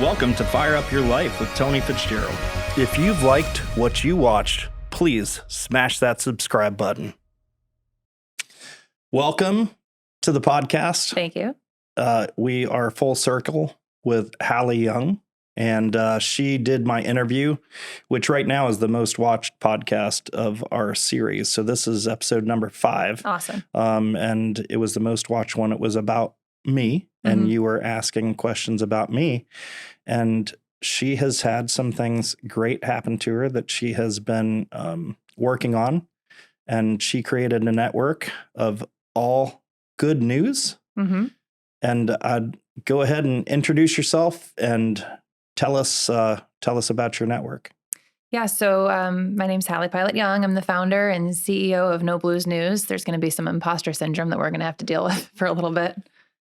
Welcome to Fire Up Your Life with Tony Fitzgerald. If you've liked what you watched, please smash that subscribe button. Welcome to the podcast. Thank you. We are full circle with Hallie Young, and she did my interview, which right now is the most watched podcast of our series. So this is episode number 5. Awesome. And it was the most watched one. It was about me, and you were asking questions about me. And she has had some things great happen to her that she has been working on. And she created a network of all good news. Mm-hmm. And I'd go ahead and introduce yourself and tell us about your network. Yeah, so my name's Hallie Peilet Young. I'm the founder and CEO of No Blues News. There's going to be some imposter syndrome that we're going to have to deal with for a little bit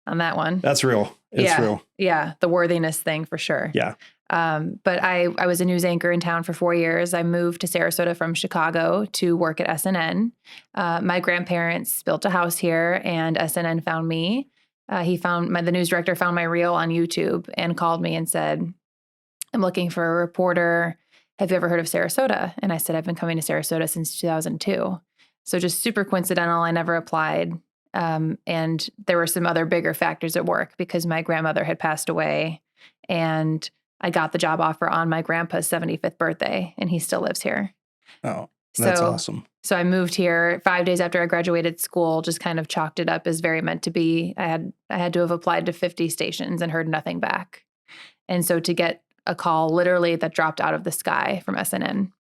on that one. That's real. It's real. Yeah, the worthiness thing for sure. Yeah. But I was a news anchor in town for 4 years. I moved to Sarasota from Chicago to work at SNN. My grandparents built a house here, and SNN found me. The news director found my reel on YouTube and called me and said, "I'm looking for a reporter. Have you ever heard of Sarasota?" And I said, "I've been coming to Sarasota since 2002. So just super coincidental. I never applied. And there were some other bigger factors at work because my grandmother had passed away, and I got the job offer on my grandpa's 75th birthday, and he still lives here. Oh, that's awesome. So I moved here 5 days after I graduated school, just kind of chalked it up as very meant to be. I had to have applied to 50 stations and heard nothing back. And so to get a call literally that dropped out of the sky from SNN.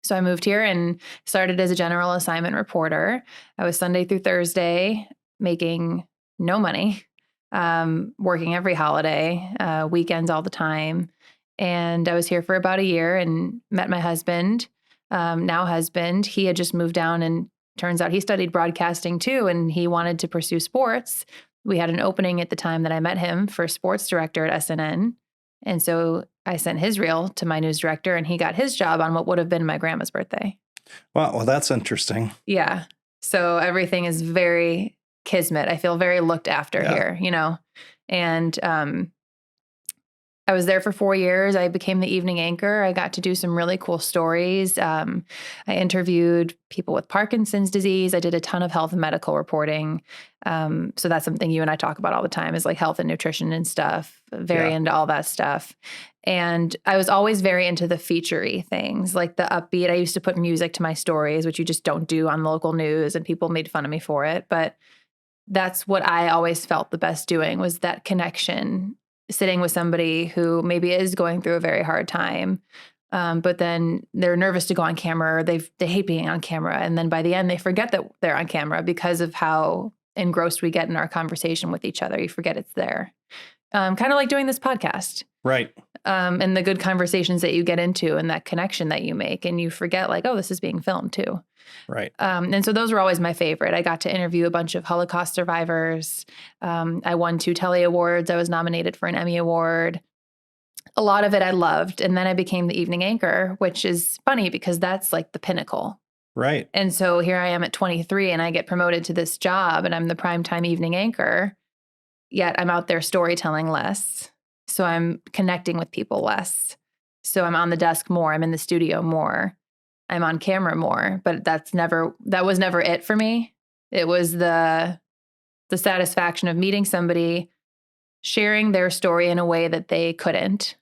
So I moved here and started as a general assignment reporter. I was Sunday through Thursday, making no money, working every holiday, weekends all the time. And I was here for about a year and met my husband, now husband. He had just moved down, and turns out he studied broadcasting too, and he wanted to pursue sports. We had an opening at the time that I met him for sports director at SNN. And so I sent his reel to my news director, and he got his job on what would have been my grandma's birthday. Wow, well, that's interesting. Yeah. So everything is very kismet. I feel very looked after here, And I was there for 4 years. I became the evening anchor. I got to do some really cool stories. I interviewed people with Parkinson's disease. I did a ton of health and medical reporting. So that's something you and I talk about all the time, is like health and nutrition and stuff, into all that stuff. And I was always very into the feature-y things, like the upbeat. I used to put music to my stories, which you just don't do on local news, and people made fun of me for it. But that's what I always felt the best doing, was that connection, sitting with somebody who maybe is going through a very hard time, but then they're nervous to go on camera, or they hate being on camera. And then by the end, they forget that they're on camera because of how engrossed we get in our conversation with each other. You forget it's there. Kind of like doing this podcast. Right. And the good conversations that you get into and that connection that you make, and you forget like, oh, this is being filmed too. Right. And so those were always my favorite. I got to interview a bunch of Holocaust survivors. I won 2 Telly Awards. I was nominated for an Emmy Award. A lot of it I loved. And then I became the evening anchor, which is funny because that's like the pinnacle. Right. And so here I am at 23, and I get promoted to this job, and I'm the primetime evening anchor, yet I'm out there storytelling less. So I'm connecting with people less. So I'm on the desk more. I'm in the studio more. I'm on camera more. But that was never it for me. It was the satisfaction of meeting somebody, sharing their story in a way that they couldn't,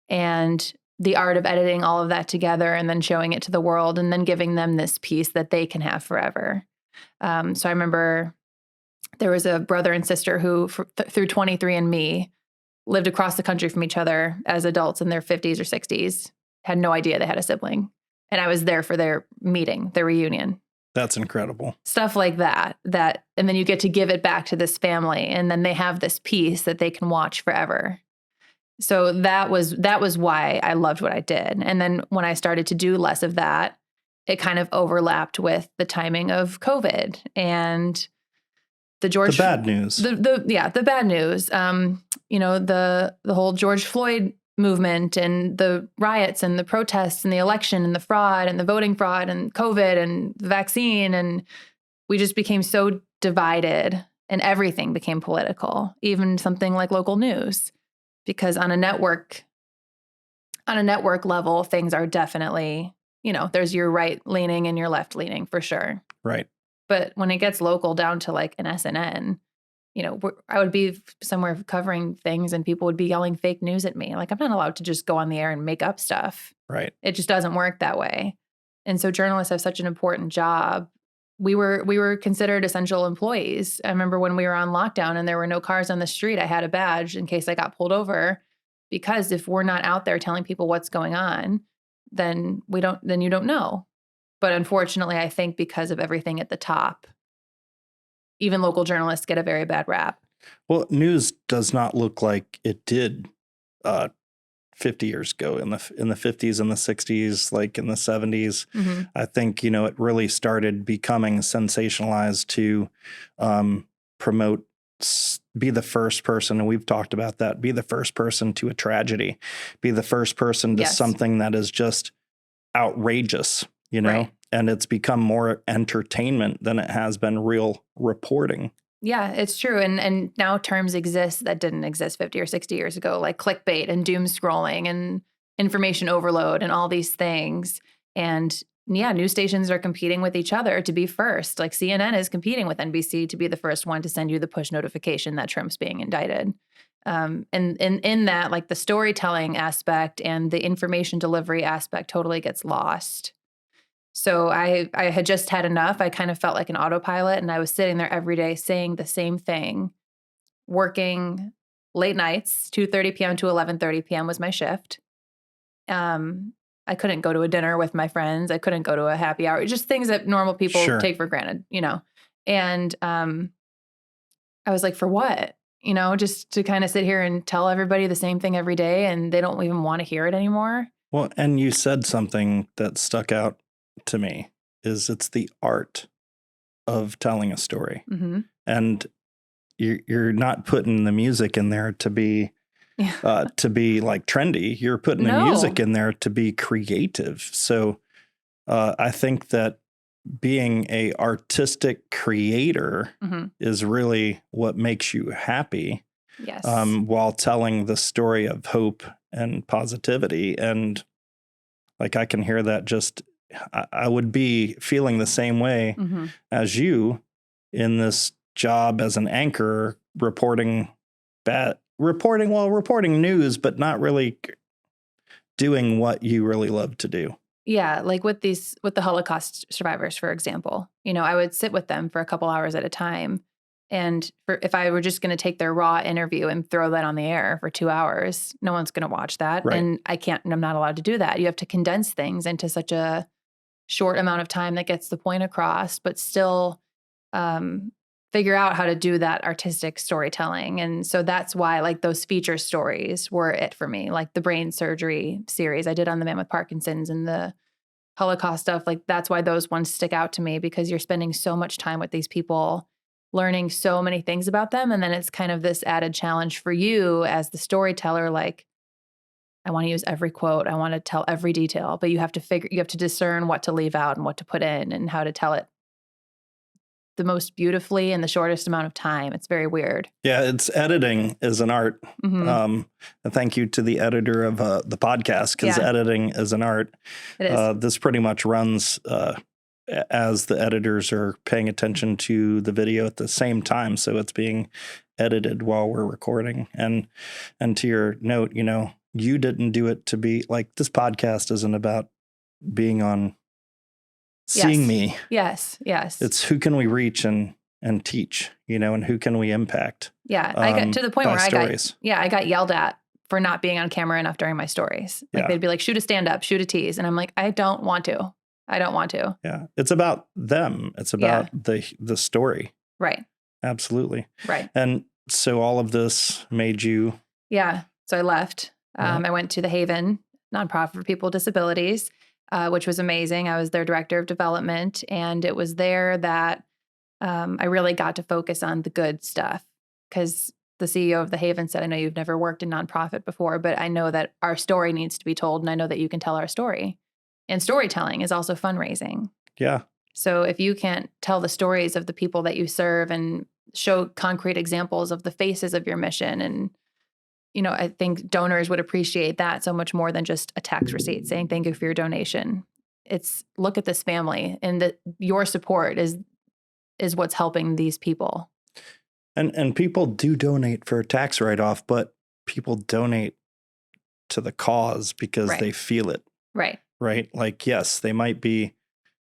and the art of editing all of that together and then showing it to the world, and then giving them this piece that they can have forever. So I remember there was a brother and sister who, through 23andMe, lived across the country from each other as adults in their 50s or 60s, had no idea they had a sibling. And I was there for their meeting, their reunion. That's incredible. Stuff like that, and then you get to give it back to this family, and then they have this piece that they can watch forever. So that was why I loved what I did. And then when I started to do less of that, it kind of overlapped with the timing of COVID and the bad news. The bad news. The whole George Floyd movement and the riots and the protests and the election and the fraud and the voting fraud and COVID and the vaccine. And we just became so divided, and everything became political, even something like local news. because on a network level, things are definitely, there's your right leaning and your left leaning for sure. Right. But when it gets local down to like an SNN, I would be somewhere covering things and people would be yelling fake news at me. Like, I'm not allowed to just go on the air and make up stuff. Right. It just doesn't work that way. And so journalists have such an important job. We were considered essential employees. I remember when we were on lockdown and there were no cars on the street, I had a badge in case I got pulled over, because if we're not out there telling people what's going on, then you don't know. But unfortunately, I think because of everything at the top, even local journalists get a very bad rap. Well, news does not look like it did 50 years ago in the 50s and the 60s, like in the 70s. Mm-hmm. I think, it really started becoming sensationalized to promote, be the first person, and we've talked about that, be the first person to a tragedy, be the first person to Yes. something that is just outrageous, Right. And it's become more entertainment than it has been real reporting. Yeah, it's true. And now terms exist that didn't exist 50 or 60 years ago, like clickbait and doom scrolling and information overload and all these things. And yeah, news stations are competing with each other to be first. Like CNN is competing with NBC to be the first one to send you the push notification that Trump's being indicted. And in that, like the storytelling aspect and the information delivery aspect totally gets lost. So I had just had enough. I kind of felt like an autopilot, and I was sitting there every day saying the same thing, working late nights, 2:30 p.m. to 11:30 p.m. was my shift. I couldn't go to a dinner with my friends. I couldn't go to a happy hour, just things that normal people Sure. take for granted, And I was like, for what? Just to kind of sit here and tell everybody the same thing every day, and they don't even want to hear it anymore. Well, and you said something that stuck out to me, is it's the art of telling a story. Mm-hmm. And you're not putting the music in there to be like trendy. You're putting the music in there to be creative. So I think that being a artistic creator Mm-hmm. is really what makes you happy. Yes. While telling the story of hope and positivity. And like, I can hear that I would be feeling the same way Mm-hmm. as you in this job as an anchor, reporting news, but not really doing what you really love to do. Yeah, like with the Holocaust survivors, for example, I would sit with them for a couple hours at a time. And if I were just going to take their raw interview and throw that on the air for 2 hours, no one's going to watch that. Right. And I'm not allowed to do that. You have to condense things into such a short amount of time that gets the point across, but still figure out how to do that artistic storytelling. And so that's why like those feature stories were it for me, like the brain surgery series I did on the man with Parkinson's and the Holocaust stuff. Like that's why those ones stick out to me, because you're spending so much time with these people, learning so many things about them. And then it's kind of this added challenge for you as the storyteller. Like, I want to use every quote. I want to tell every detail, but you have to discern what to leave out and what to put in and how to tell it the most beautifully in the shortest amount of time. It's very weird. Yeah, editing is an art. Mm-hmm. And thank you to the editor of the podcast, because editing is an art. It is. This pretty much runs as the editors are paying attention to the video at the same time. So it's being edited while we're recording. And to your note, you didn't do it to be like, this podcast isn't about being on seeing me. Yes. It's who can we reach and teach, and who can we impact? Yeah. I got to the point where stories. I got yelled at for not being on camera enough during my stories. Like they'd be like, shoot a stand up, shoot a tease. And I'm like, I don't want to. Yeah. It's about them. It's about the story. Right. Absolutely. Right. And so all of this made you. Yeah. So I left. I went to the Haven nonprofit for people with disabilities, which was amazing. I was their director of development, and it was there that I really got to focus on the good stuff, because the CEO of the Haven said, I know you've never worked in nonprofit before, but I know that our story needs to be told, and I know that you can tell our story. And storytelling is also fundraising. Yeah. So if you can't tell the stories of the people that you serve and show concrete examples of the faces of your mission and I think donors would appreciate that so much more than just a tax receipt saying thank you for your donation. It's look at this family, and your support is what's helping these people. And people do donate for a tax write-off, but people donate to the cause because Right. they feel it. Right. Right? Like, yes, they might be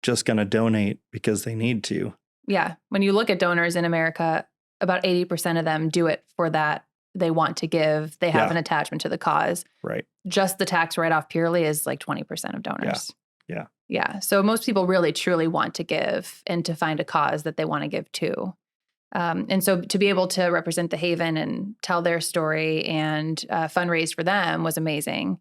just going to donate because they need to. Yeah. When you look at donors in America, about 80% of them do it for that. They want to give. They have an attachment to the cause. Right. Just the tax write-off purely is like 20% of donors. Yeah. Yeah. So most people really, truly want to give and to find a cause that they want to give to. And so to be able to represent the Haven and tell their story and fundraise for them was amazing.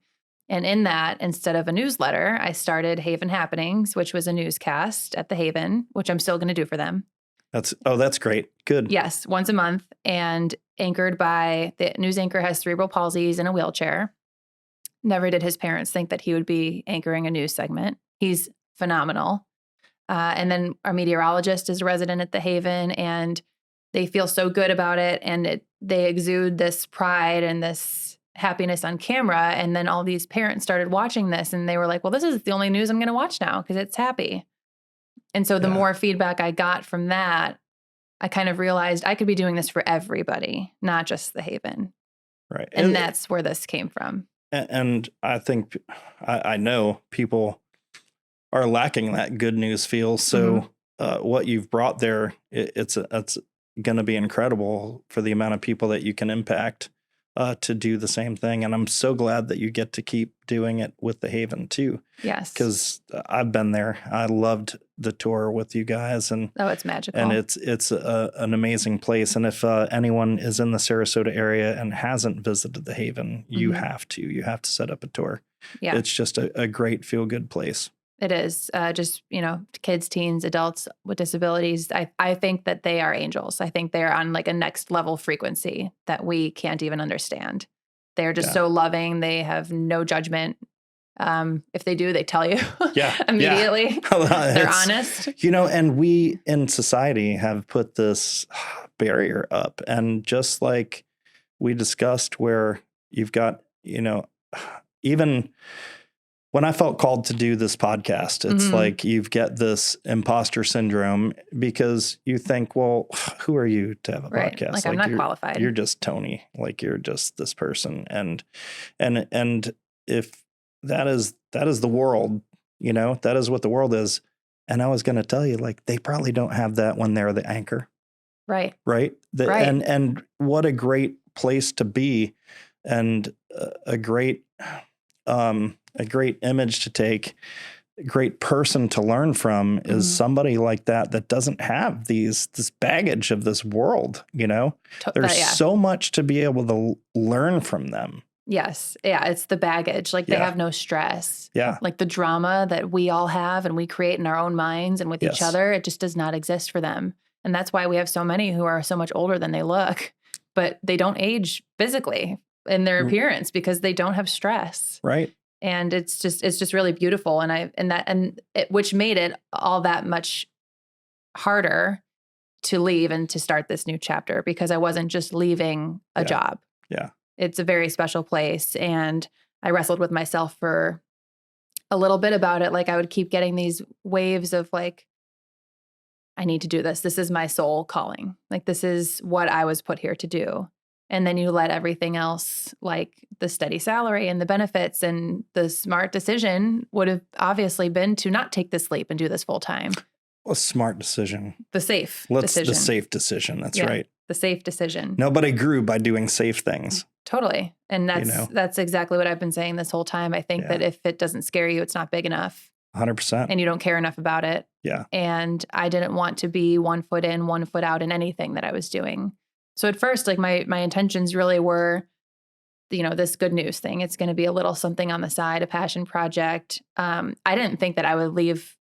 And in that, instead of a newsletter, I started Haven Happenings, which was a newscast at the Haven, which I'm still going to do for them. That's great. Good. Yes, once a month, and anchored by the news anchor has cerebral palsy. He's in a wheelchair. Never did his parents think that he would be anchoring a news segment. He's phenomenal. And then our meteorologist is a resident at the Haven, and they feel so good about it. And they exude this pride and this happiness on camera. And then all these parents started watching this, and they were like, well, this is the only news I'm going to watch now because it's happy. And so the more feedback I got from that, I kind of realized I could be doing this for everybody, not just the Haven. Right. And that's where this came from. And I think, I know people are lacking that good news feel. So what you've brought there, it's going to be incredible for the amount of people that you can impact to do the same thing. And I'm so glad that you get to keep doing it with the Haven too. Yes. Because I've been there. I loved the tour with you guys. And it's magical. And it's an amazing place. And if anyone is in the Sarasota area and hasn't visited the Haven, you have to set up a tour. Yeah. It's just a great feel-good place. It is. Just, kids, teens, adults with disabilities. I think that they are angels. I think they're on like a next level frequency that we can't even understand. They're just so loving. They have no judgment. If they do, they tell you immediately. They're honest. And we in society have put this barrier up. And just like we discussed, where you've got, even when I felt called to do this podcast, it's like you've got this imposter syndrome because you think, well, who are you to have a podcast? Like I'm not qualified. You're just Tony. Like you're just this person. And if that is the world, that is what the world is. And I was going to tell you, like, they probably don't have that when they're the anchor. Right. Right. And what a great place to be, and a great image to take, a great person to learn from is somebody like that doesn't have this baggage of this world. There's so much to be able to learn from them. Yes. Yeah. It's the baggage. Like they have no stress. Yeah. Like the drama that we all have and we create in our own minds and with each other, it just does not exist for them. And that's why we have so many who are so much older than they look, but they don't age physically in their appearance because they don't have stress. Right. And it's just really beautiful. Which made it all that much harder to leave and to start this new chapter, because I wasn't just leaving a job. Yeah. It's a very special place. And I wrestled with myself for a little bit about it. Like I would keep getting these waves of like, I need to do this. This is my soul calling. Like, this is what I was put here to do. And then you let everything else, like the steady salary and the benefits, and the smart decision would have obviously been to not take this leap and do this full time. A smart decision. The safe decision. The safe decision. That's right. The safe decision. Nobody grew by doing safe things. Totally. And that's exactly what I've been saying this whole time. I think that if it doesn't scare you, it's not big enough. 100%. And you don't care enough about it. Yeah. And I didn't want to be 1 foot in, 1 foot out in anything that I was doing. So at first, like my intentions really were, this good news thing. It's going to be a little something on the side, a passion project. I didn't think that I would leave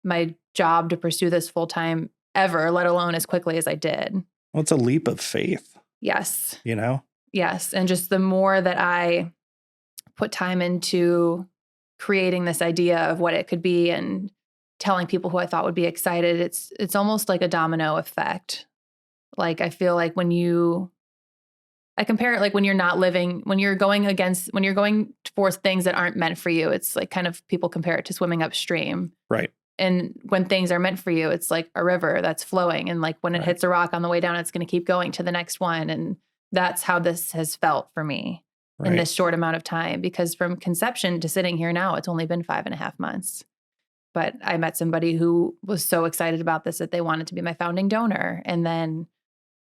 my job to pursue this full time ever, let alone as quickly as I did. Well, it's a leap of faith. Yes. Yes. And just the more that I put time into creating this idea of what it could be and telling people who I thought would be excited, it's almost like a domino effect. Like, I feel like when you I compare it like when you're not living, when you're going for things that aren't meant for you, it's like kind of people compare it to swimming upstream. Right. And when things are meant for you, it's like a river that's flowing. And like when it hits a rock on the way down, it's going to keep going to the next one. And that's how this has felt for me in this short amount of time, because from conception to sitting here now, it's only been 5.5 months. But I met somebody who was so excited about this that they wanted to be my founding donor. And then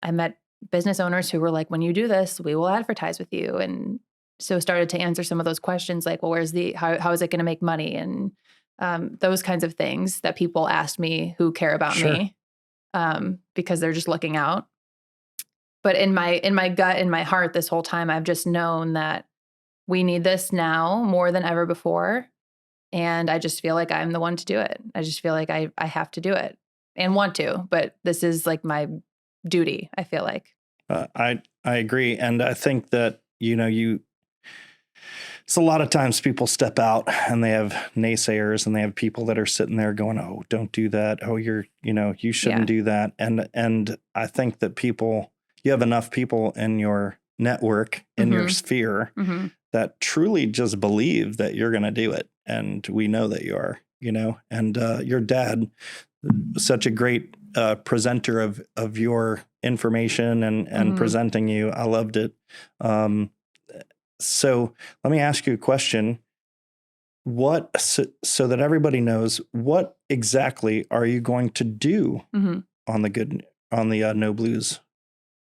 I met business owners who were like, when you do this, we will advertise with you. And so started to answer some of those questions like, well, how is it going to make money? And those kinds of things that people asked me who care about me because they're just looking out. But in my gut, in my heart, this whole time, I've just known that we need this now more than ever before. And I just feel like I'm the one to do it. I just feel like I have to do it and want to, but this is like my duty, I feel like. I agree. And I think that, it's a lot of times people step out and they have naysayers and they have people that are sitting there going, oh, don't do that. Oh, you shouldn't do that. And I think that you have enough people in your network, in your sphere that truly just believe that you're going to do it. And we know that you are, and your dad, such a great presenter of your information and presenting you. I loved it. So let me ask you a question. So that everybody knows, what exactly are you going to do on the No Blues?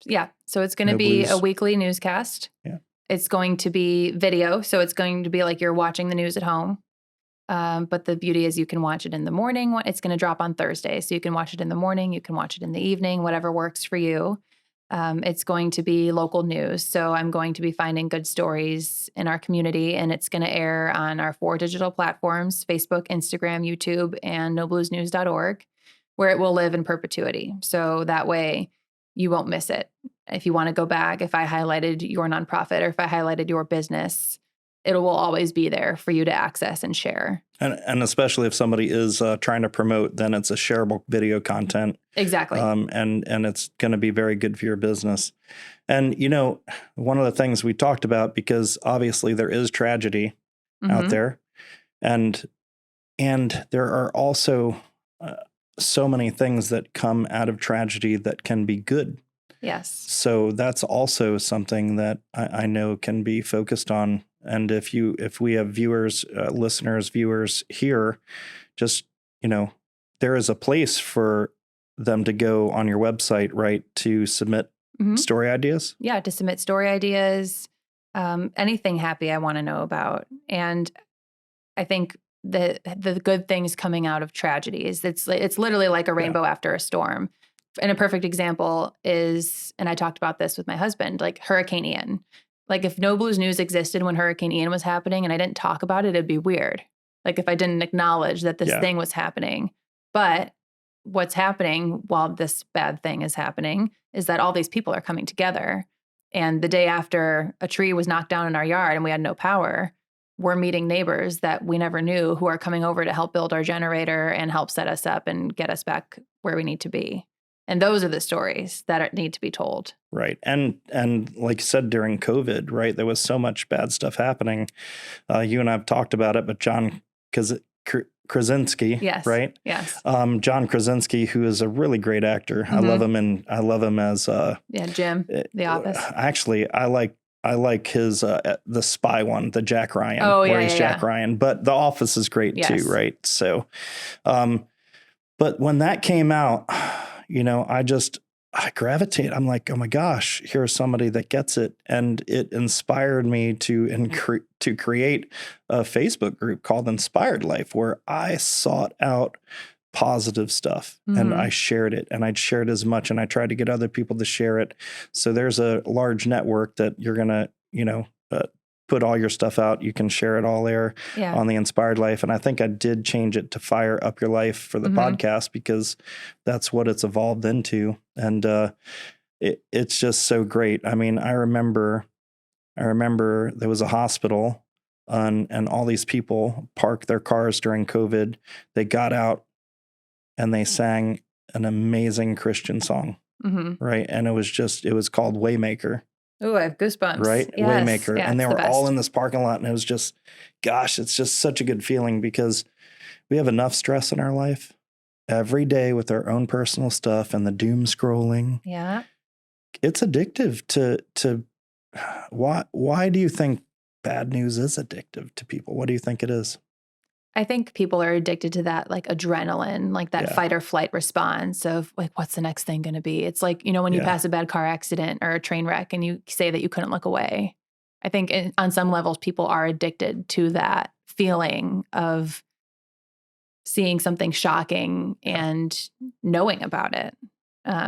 Yeah. So it's going to be a weekly newscast. Yeah. It's going to be video. So it's going to be like you're watching the news at home. But the beauty is you can watch it in the morning. It's going to drop on Thursday. So you can watch it in the morning. You can watch it in the evening, whatever works for you. It's going to be local news. So I'm going to be finding good stories in our community, and it's going to air on our 4 digital platforms, Facebook, Instagram, YouTube, and nobluesnews.org, where it will live in perpetuity. So that way you won't miss it. If you want to go back, if I highlighted your nonprofit or if I highlighted your business, it will always be there for you to access and share. And especially if somebody is trying to promote, then it's a shareable video content. Exactly. And it's going to be very good for your business. And, one of the things we talked about, because obviously there is tragedy out there, and there are also so many things that come out of tragedy that can be good. Yes. So that's also something that I know can be focused on. And if we have viewers here, just, there is a place for them to go on your website, right, to submit story ideas. Yeah, to submit story ideas, anything happy I want to know about. And I think the good things coming out of tragedies, it's literally like a rainbow after a storm. And a perfect example is, and I talked about this with my husband, like Hurricane Ian. Like if No Blues News existed when Hurricane Ian was happening and I didn't talk about it, it'd be weird. Like if I didn't acknowledge that this thing was happening. But what's happening while this bad thing is happening is that all these people are coming together. And the day after a tree was knocked down in our yard and we had no power, we're meeting neighbors that we never knew who are coming over to help build our generator and help set us up and get us back where we need to be. And those are the stories that need to be told. Right. And like you said, during COVID, right, there was so much bad stuff happening. You and I have talked about it, but John Krasinski, right? Yes. John Krasinski, who is a really great actor. I love him as Jim, The Office. Actually, I like his the spy one, the Jack Ryan, where he's Jack Ryan. But The Office is great too, right? So, but when that came out, I gravitate. I'm like, oh my gosh, here's somebody that gets it. And it inspired me to create a Facebook group called Inspired Life, where I sought out positive stuff and I shared it, and I'd share it as much, and I tried to get other people to share it. So there's a large network that you're going to, put all your stuff out. You can share it all there on the Inspired Life. And I think I did change it to Fire Up Your Life for the podcast, because that's what it's evolved into. And it's just so great. I mean, I remember there was a hospital and all these people parked their cars during COVID. They got out and they sang an amazing Christian song, right? And it was called Waymaker. Oh, I have goosebumps. right? Yes. Waymaker. Yeah, And they it's the were all best. in this parking lot. And it was just, gosh, it's just such a good feeling because we have enough stress in our life every day with our own personal stuff and the doom scrolling. Yeah. It's addictive to why do you think bad news is addictive to people? What do you think it is? I think people are addicted to that like adrenaline, like that Yeah. fight or flight response of like, what's the next thing going to be? It's like, when you Yeah. pass a bad car accident or a train wreck and you say that you couldn't look away. I think on some levels, people are addicted to that feeling of seeing something shocking and knowing about it.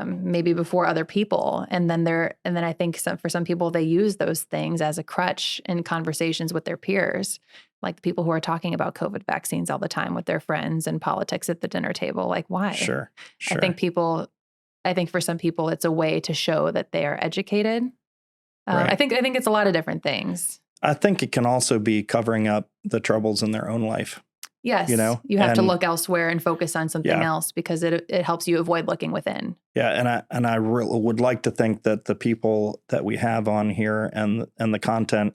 Maybe before other people. And then I think for some people, they use those things as a crutch in conversations with their peers, like the people who are talking about COVID vaccines all the time with their friends and politics at the dinner table. Like, why? Sure. I think for some people, it's a way to show that they are educated. Right. I think it's a lot of different things. I think it can also be covering up the troubles in their own life. Yes. You have to look elsewhere and focus on something else because it helps you avoid looking within. Yeah. And I really would like to think that the people that we have on here and the content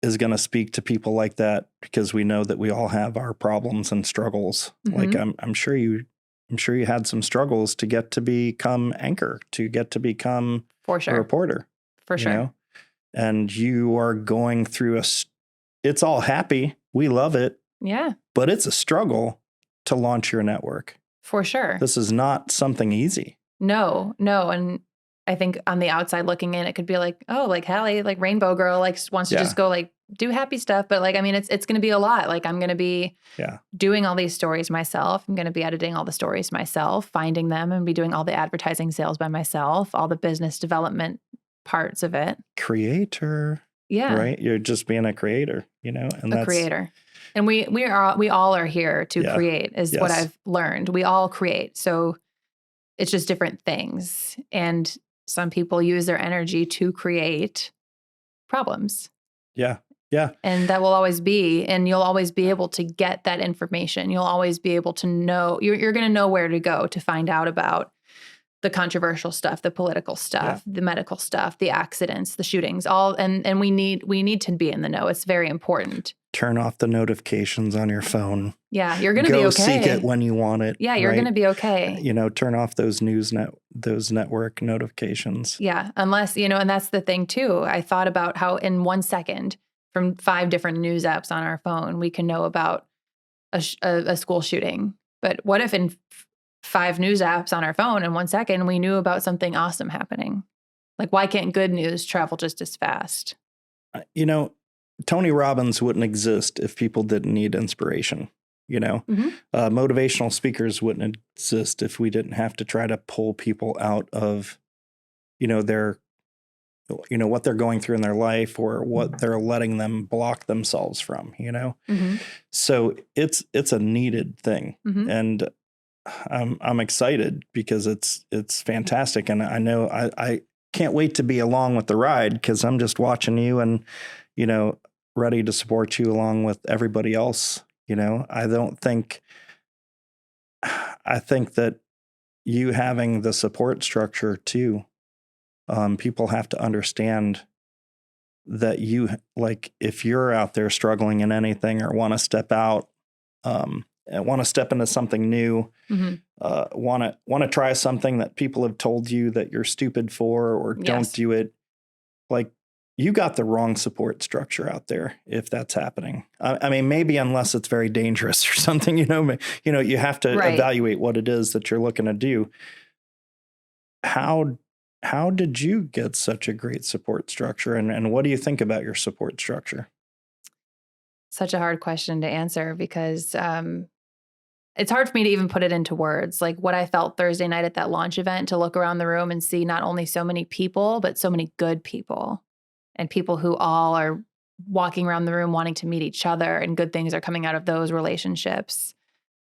is going to speak to people like that because we know that we all have our problems and struggles. Mm-hmm. Like I'm sure you had some struggles to get to become anchor, to get to become for sure a reporter. For sure. And you are going through it's all happy. We love it. Yeah. But it's a struggle to launch your network. For sure. This is not something easy. No. And I think on the outside looking in, it could be like, oh, like Hallie, like Rainbow Girl, like wants to just go like do happy stuff. But like, I mean, it's going to be a lot. Like I'm going to be doing all these stories myself. I'm going to be editing all the stories myself, finding them and be doing all the advertising sales by myself, all the business development parts of it. Creator. Yeah. Right. You're just being a creator, and a creator. And we all are here to create is what I've learned. We all create. So it's just different things. And some people use their energy to create problems. Yeah. Yeah. And that will always be, and you'll always be able to get that information. You'll always be able to know, you're going to know where to go to find out about the controversial stuff, the political stuff, the medical stuff, the accidents, the shootings, all. And we need to be in the know. It's very important. Turn off the notifications on your phone. Yeah, you're going to be okay. Go seek it when you want it. Yeah, you're going to be okay. Turn off those those network notifications. Yeah, unless, and that's the thing too. I thought about how in 1 second from 5 different news apps on our phone, we can know about a school shooting. But what if in 5 news apps on our phone in 1 second, we knew about something awesome happening? Like, why can't good news travel just as fast? Tony Robbins wouldn't exist if people didn't need inspiration. Mm-hmm. Motivational speakers wouldn't exist if we didn't have to try to pull people out of, their, what they're going through in their life or what they're letting them block themselves from, Mm-hmm. So it's a needed thing. Mm-hmm. And I'm excited because it's fantastic. And I know I can't wait to be along with the ride because I'm just watching you and, ready to support you along with everybody else. I think that you having the support structure too, people have to understand that if you're out there struggling in anything or want to step out, and want to step into something new, mm-hmm. want to try something that people have told you that you're stupid for or don't do it, like you got the wrong support structure out there if that's happening. I mean, maybe unless it's very dangerous or something, you have to evaluate what it is that you're looking to do. How did you get such a great support structure? And what do you think about your support structure? Such a hard question to answer because it's hard for me to even put it into words. Like what I felt Thursday night at that launch event, to look around the room and see not only so many people, but so many good people and people who all are walking around the room wanting to meet each other and good things are coming out of those relationships.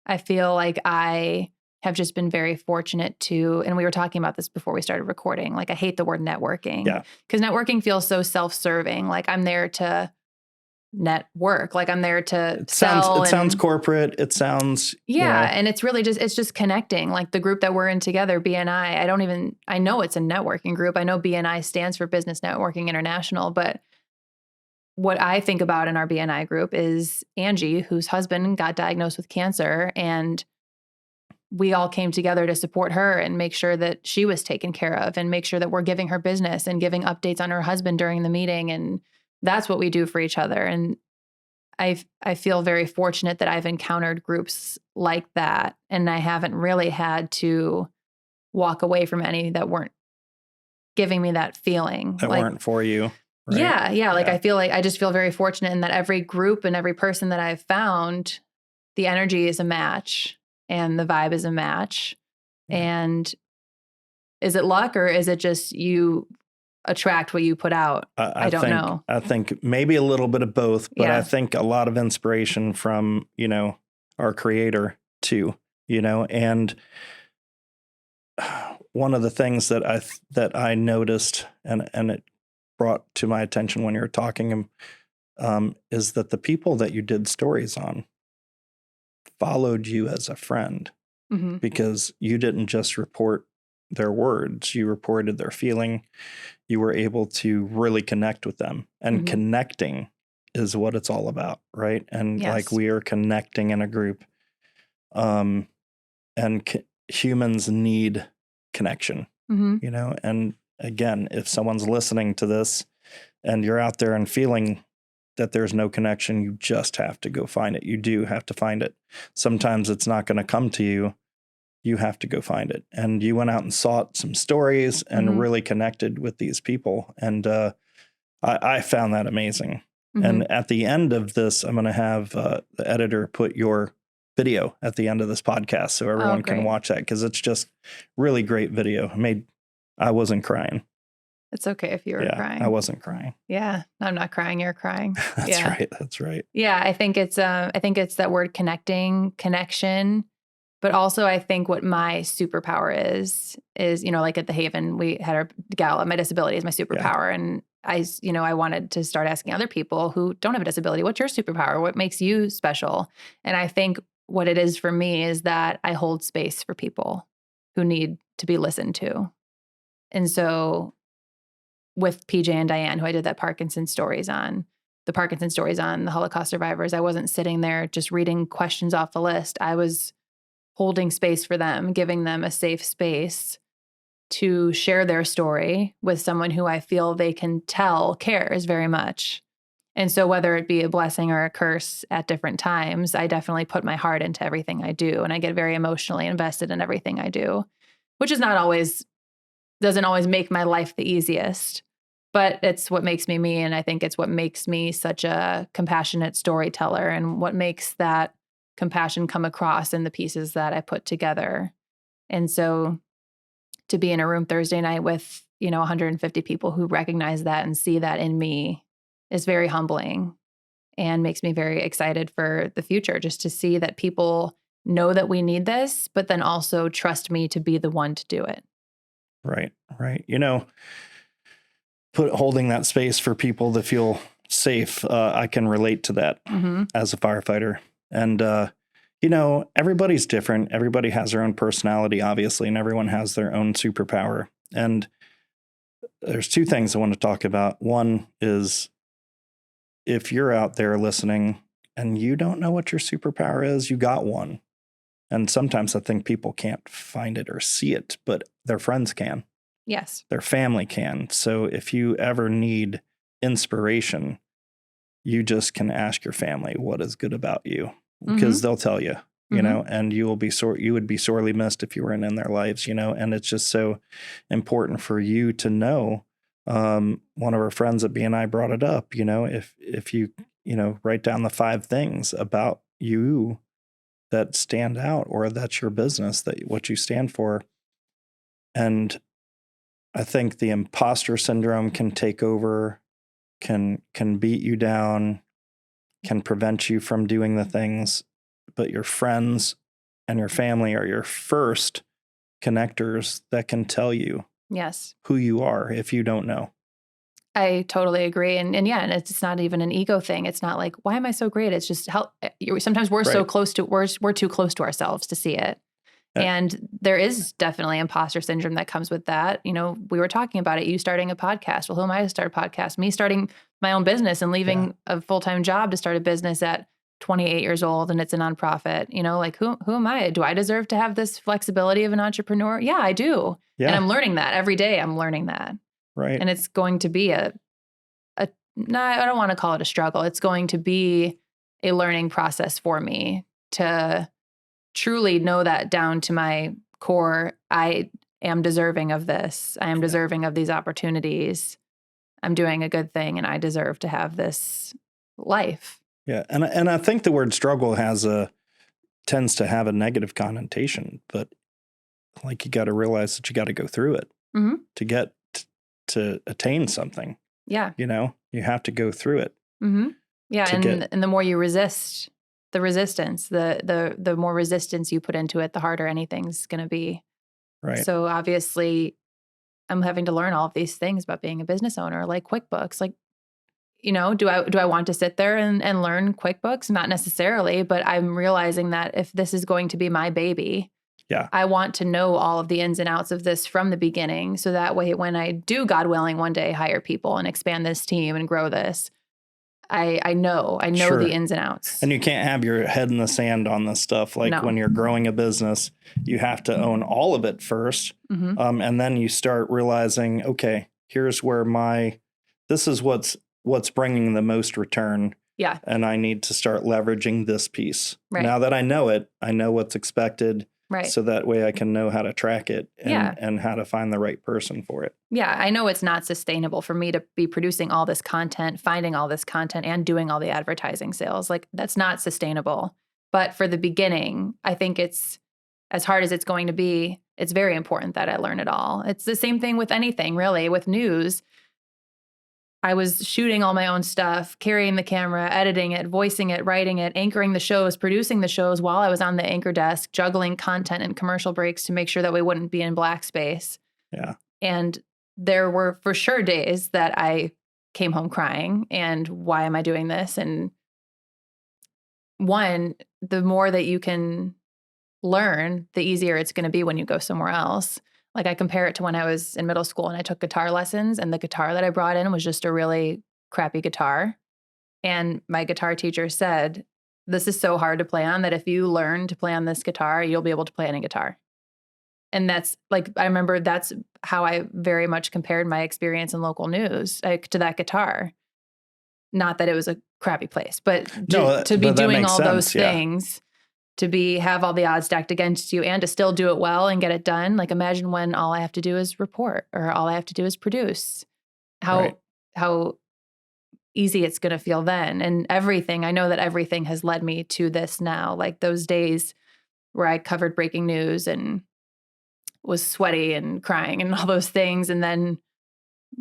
I feel like I have just been very fortunate to, and we were talking about this before we started recording, like I hate the word networking because networking feels so self-serving. Like I'm there to network. Like I'm there to It sell. sounds corporate. It sounds, yeah. And it's really it's just connecting. Like the group that we're in together, BNI, I know it's a networking group. I know BNI stands for Business Networking International, but what I think about in our BNI group is Angie, whose husband got diagnosed with cancer, and we all came together to support her and make sure that she was taken care of and make sure that we're giving her business and giving updates on her husband during the meeting. And that's what we do for each other. And I feel very fortunate that I've encountered groups like that. And I haven't really had to walk away from any that weren't giving me that feeling. that weren't for you. Right? Yeah. Like I feel like I just feel very fortunate in that every group and every person that I've found, the energy is a match and the vibe is a match. Yeah. And is it luck or is it just you attract what you put out? I don't know. I think maybe a little bit of both, but I think a lot of inspiration from, our creator too, and one of the things that I noticed and it brought to my attention when you were talking is that the people that you did stories on followed you as a friend because you didn't just report their words, you reported their feeling. You were able to really connect with them, and connecting is what it's all about, right? And like we are connecting in a group, and humans need connection, and again, if someone's listening to this and you're out there and feeling that there's no connection, you just have to go find it. You do have to find it. Sometimes it's not going to come to you. You have to go find it. And you went out and sought some stories and really connected with these people. And I found that amazing. And at the end of this, I'm going to have the editor put your video at the end of this podcast so everyone can watch that, because it's just really great video. I wasn't crying. It's okay if you were crying. I wasn't crying. Yeah, I'm not crying. You're crying. That's right. Yeah, I think it's that word connection. But also I think what my superpower is, like at the Haven, we had our gala, my disability is my superpower. Yeah. And I wanted to start asking other people who don't have a disability, what's your superpower? What makes you special? And I think what it is for me is that I hold space for people who need to be listened to. And so with PJ and Diane, who I did that Parkinson stories on, the Holocaust survivors, I wasn't sitting there just reading questions off the list. I was holding space for them, giving them a safe space to share their story with someone who I feel they can tell cares very much. And so whether it be a blessing or a curse at different times, I definitely put my heart into everything I do. And I get very emotionally invested in everything I do, which is doesn't always make my life the easiest, but it's what makes me me. And I think it's what makes me such a compassionate storyteller and what makes that compassion come across in the pieces that I put together. And so to be in a room Thursday night with, 150 people who recognize that and see that in me is very humbling and makes me very excited for the future, just to see that people know that we need this, but then also trust me to be the one to do it. Right. Holding that space for people to feel safe. I can relate to that as a firefighter. And, everybody's different. Everybody has their own personality, obviously, and everyone has their own superpower. And there's two things I want to talk about. One is, if you're out there listening and you don't know what your superpower is, you got one. And sometimes I think people can't find it or see it, but their friends can. Yes. Their family can. So if you ever need inspiration, you just can ask your family what is good about you, because they'll tell you, and you would be sorely missed if you weren't in their lives, and it's just so important for you to know. One of our friends at BNI brought it up, if you, write down the 5 things about you that stand out, or that's your business, that what you stand for. And I think the imposter syndrome can take over, can beat you down, can prevent you from doing the things, but your friends and your family are your first connectors that can tell you yes, who you are if you don't know. I totally agree. And yeah, and it's not even an ego thing. It's not like, why am I so great? It's just how sometimes we're so Right. close to, we're too close to ourselves to see it. And there is definitely imposter syndrome that comes with that. You know, we were talking about it, you starting a podcast. Well, who am I to start a podcast? Me starting my own business and leaving a full-time job to start a business at 28 years old, and it's a nonprofit. You know, like who am I? Do I deserve to have this flexibility of an entrepreneur? Yeah, I do. Yeah. And I'm learning that every day. I'm learning that. Right. And it's going to be no, I don't want to call it a struggle. It's going to be a learning process for me to truly know that down to my core. I am deserving of this. I am deserving of these opportunities. I'm doing a good thing, and I deserve to have this life. Yeah. And I think the word struggle tends to have a negative connotation, but like you got to realize that you got to go through it to get to attain something. Yeah. You know, you have to go through it. Yeah. And the more you resist the resistance, the more resistance you put into it, the harder anything's going to be. Right. So obviously I'm having to learn all of these things about being a business owner, like QuickBooks. Like, you know, do I want to sit there and learn QuickBooks? Not necessarily, but I'm realizing that if this is going to be my baby, I want to know all of the ins and outs of this from the beginning. So that way, when I do, God willing, one day hire people and expand this team and grow this, I know the ins and outs. And you can't have your head in the sand on this stuff. Like when you're growing a business, you have to own all of it first. And then you start realizing, okay, here's where this is what's bringing the most return. Yeah. And I need to start leveraging this piece. Right. Now that I know it, I know what's expected. Right. So that way I can know how to track it and how to find the right person for it. Yeah. I know it's not sustainable for me to be producing all this content, finding all this content, and doing all the advertising sales. Like, that's not sustainable. But for the beginning, I think it's as hard as it's going to be. It's very important that I learn it all. It's the same thing with anything, really. With news, I was shooting all my own stuff, carrying the camera, editing it, voicing it, writing it, anchoring the shows, producing the shows while I was on the anchor desk, juggling content and commercial breaks to make sure that we wouldn't be in black space. Yeah. And there were for sure days that I came home crying and why am I doing this? And the more that you can learn, the easier it's going to be when you go somewhere else. Like, I compare it to when I was in middle school and I took guitar lessons, and the guitar that I brought in was just a really crappy guitar. And my guitar teacher said, this is so hard to play on that if you learn to play on this guitar, you'll be able to play any guitar. And that's like, I remember that's how I very much compared my experience in local news to that guitar. Not that it was a crappy place, but to be doing all those things. To have all the odds stacked against you and to still do it well and get it done. Like, imagine when all I have to do is report or all I have to do is produce. How easy it's going to feel then. And everything, I know that everything has led me to this now. Like those days where I covered breaking news and was sweaty and crying and all those things. And then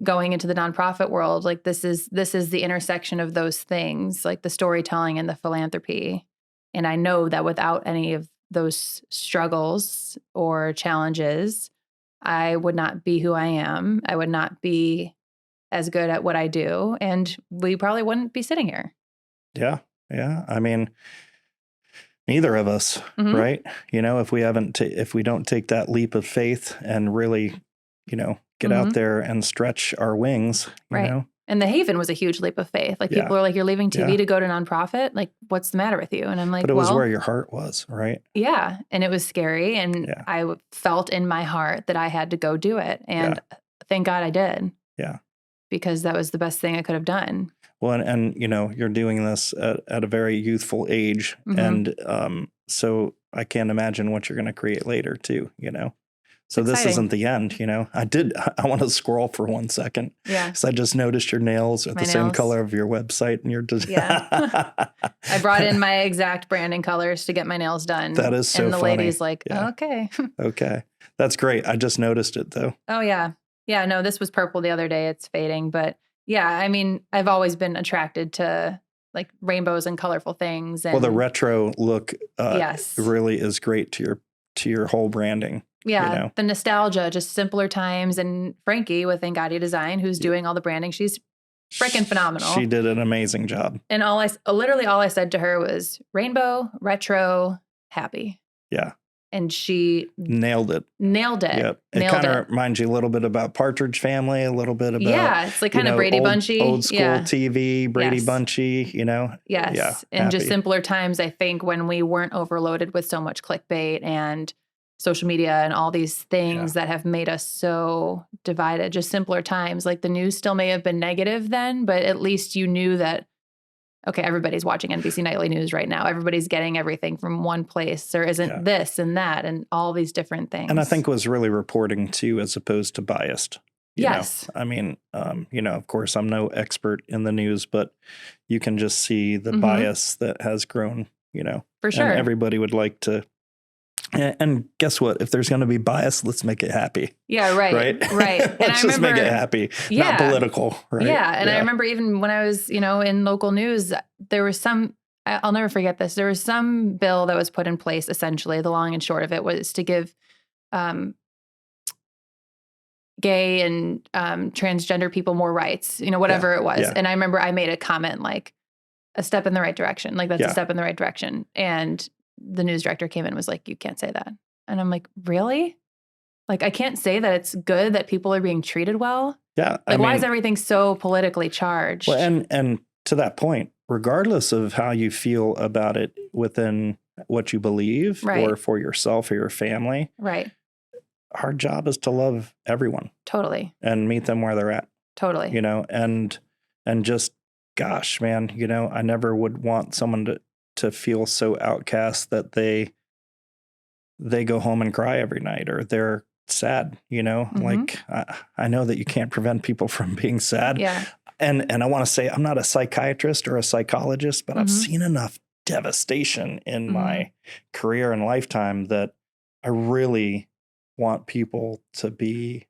going into the nonprofit world, like this is the intersection of those things, like the storytelling and the philanthropy. And I know that without any of those struggles or challenges, I would not be who I am. I would not be as good at what I do. And we probably wouldn't be sitting here. Yeah. Yeah. I mean, neither of us, right? You know, if we don't take that leap of faith and really, you know, get out there and stretch our wings, you know. And the Haven was a huge leap of faith. Like people are like, you're leaving TV to go to nonprofit? Like, what's the matter with you? And I'm like, but it was where your heart was, right? Yeah. And it was scary. And I felt in my heart that I had to go do it. And thank God I did. Yeah. Because that was the best thing I could have done. Well, and you know, you're doing this at a very youthful age. And so I can't imagine what you're going to create later too, you know? So this isn't the end, you know. I want to scroll for 1 second. Yeah. Because I just noticed your nails are the same color of your website and your design. Yeah. I brought in my exact branding colors to get my nails done. That is so funny. And the lady's like, okay. Okay. That's great. I just noticed it though. Oh, yeah. Yeah, no, this was purple the other day. It's fading. But yeah, I mean, I've always been attracted to like rainbows and colorful things. And well, the retro look really is great to your whole branding. Yeah. You know? The nostalgia, just simpler times. And Frankie with Angadi Design, who's doing all the branding, she's freaking phenomenal. She did an amazing job. And literally all I said to her was rainbow, retro, happy. Yeah. And she nailed it. Yep. It kind of reminds you a little bit about Partridge Family, a little bit about, it's like kind of Brady Bunchy. Old school TV, Brady Bunchy, you know? Yes. Yeah, and just simpler times, I think, when we weren't overloaded with so much clickbait and social media and all these things that have made us so divided, just simpler times. Like the news still may have been negative then, but at least you knew that, okay, everybody's watching NBC Nightly News right now. Everybody's getting everything from one place. There isn't this and that and all these different things. And I think was really reporting too, as opposed to biased. You know? I mean, you know, of course, I'm no expert in the news, but you can just see the bias that has grown, you know. For sure. And everybody would like to. And guess what? If there's going to be bias, let's make it happy. Yeah, right. Let's just make it happy, not political. Right. Yeah. And I remember even when I was, you know, in local news, there was I'll never forget this. There was some bill that was put in place. Essentially, the long and short of it was to give gay and transgender people more rights, you know, whatever it was. Yeah. And I remember I made a comment like, a step in the right direction. Like, that's a step in the right direction. And the news director came in and was like, you can't say that. And I'm like, really? Like, I can't say that it's good that people are being treated well? Yeah. Like, why is everything so politically charged? Well, and to that point, regardless of how you feel about it within what you believe or for yourself or your family, our job is to love everyone. Totally. And meet them where they're at. Totally. You know, and just, gosh, man, you know, I never would want someone to feel so outcast that they go home and cry every night or they're sad, you know, like I know that you can't prevent people from being sad. Yeah. And I want to say, I'm not a psychiatrist or a psychologist, but I've seen enough devastation in my career and lifetime that I really want people to be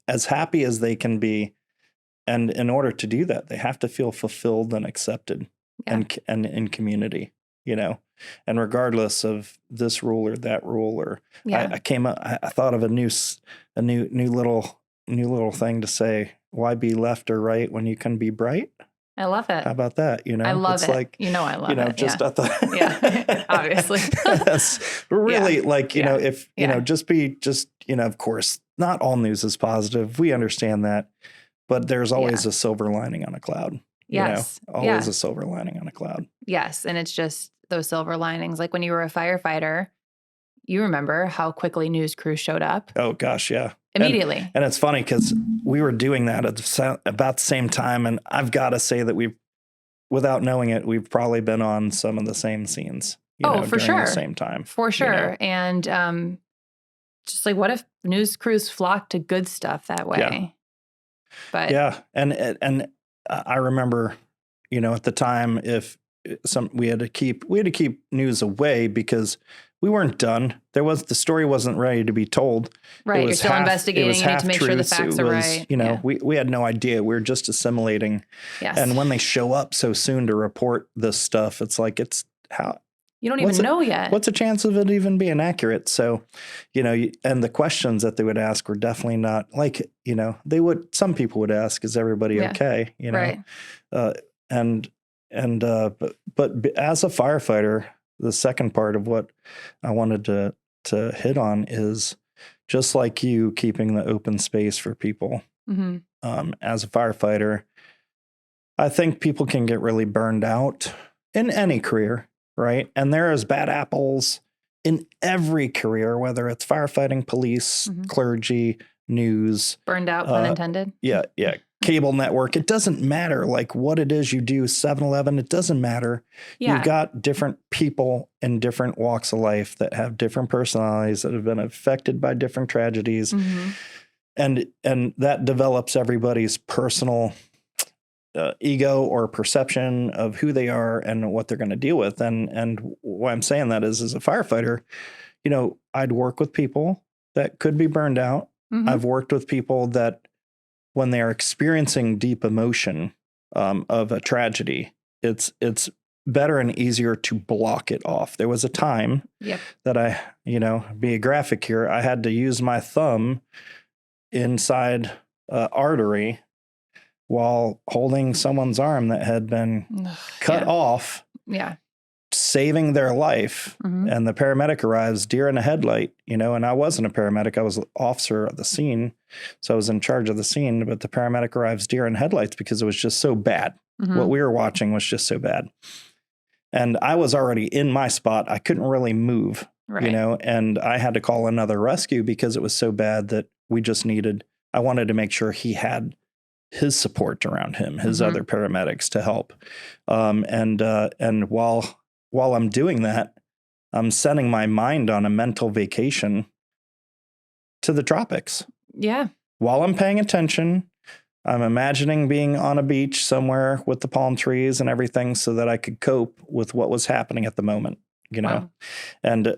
as happy as they can be. And in order to do that, they have to feel fulfilled and accepted and in community, you know, and regardless of this rule or that rule, or I thought of a new little thing to say, why be left or right when you can be bright? I love it. How about that? You know, I love it. Like, you know, I love it. Just I thought, obviously. Really, like, you know, if, you know, you know, of course, not all news is positive. We understand that. But there's always a silver lining on a cloud. Yes. You know? Always a silver lining on a cloud. Yes. And it's just those silver linings. Like when you were a firefighter, you remember how quickly news crews showed up. Oh, gosh, yeah. Immediately. And it's funny because we were doing that at about the same time. And I've got to say that without knowing it, we've probably been on some of the same scenes. You know, for during sure. the same time. For sure. You know? And just like, what if news crews flock to good stuff that way? Yeah. But and I remember, you know, at the time, if we had to keep news away because we weren't done. The story wasn't ready to be told. Right, you're still investigating. You need to make sure the facts are right. You know, we had no idea. We were just assimilating. Yes. And when they show up so soon to report this stuff, it's like you don't even know yet. What's the chance of it even being accurate? So, you know, and the questions that they would ask were definitely not like, you know, some people would ask, is everybody okay? You know, but as a firefighter, the second part of what I wanted to hit on is just like you keeping the open space for people. As a firefighter, I think people can get really burned out in any career. Right. And there is bad apples in every career, whether it's firefighting, police, clergy, news. Burned out, pun intended. Yeah. Cable network. It doesn't matter like what it is you do, 7-Eleven, it doesn't matter. Yeah. You've got different people in different walks of life that have different personalities that have been affected by different tragedies. And that develops everybody's personal ego or perception of who they are and what they're going to deal with. And why I'm saying that is, as a firefighter, you know, I'd work with people that could be burned out. I've worked with people that when they're experiencing deep emotion of a tragedy, it's better and easier to block it off. There was a time that I, be a graphic here, I had to use my thumb inside artery while holding someone's arm that had been cut off. Yeah. Saving their life. And the paramedic arrives, deer in a headlight, and I wasn't a paramedic. I was an officer at the scene. So I was in charge of the scene, but the paramedic arrives deer in headlights because it was just so bad. What we were watching was just so bad. And I was already in my spot. I couldn't really move, and I had to call another rescue because it was so bad that I wanted to make sure he had his support around him, his other paramedics to help. And while I'm doing that, I'm sending my mind on a mental vacation to the tropics. Yeah. While I'm paying attention, I'm imagining being on a beach somewhere with the palm trees and everything so that I could cope with what was happening at the moment, Wow. And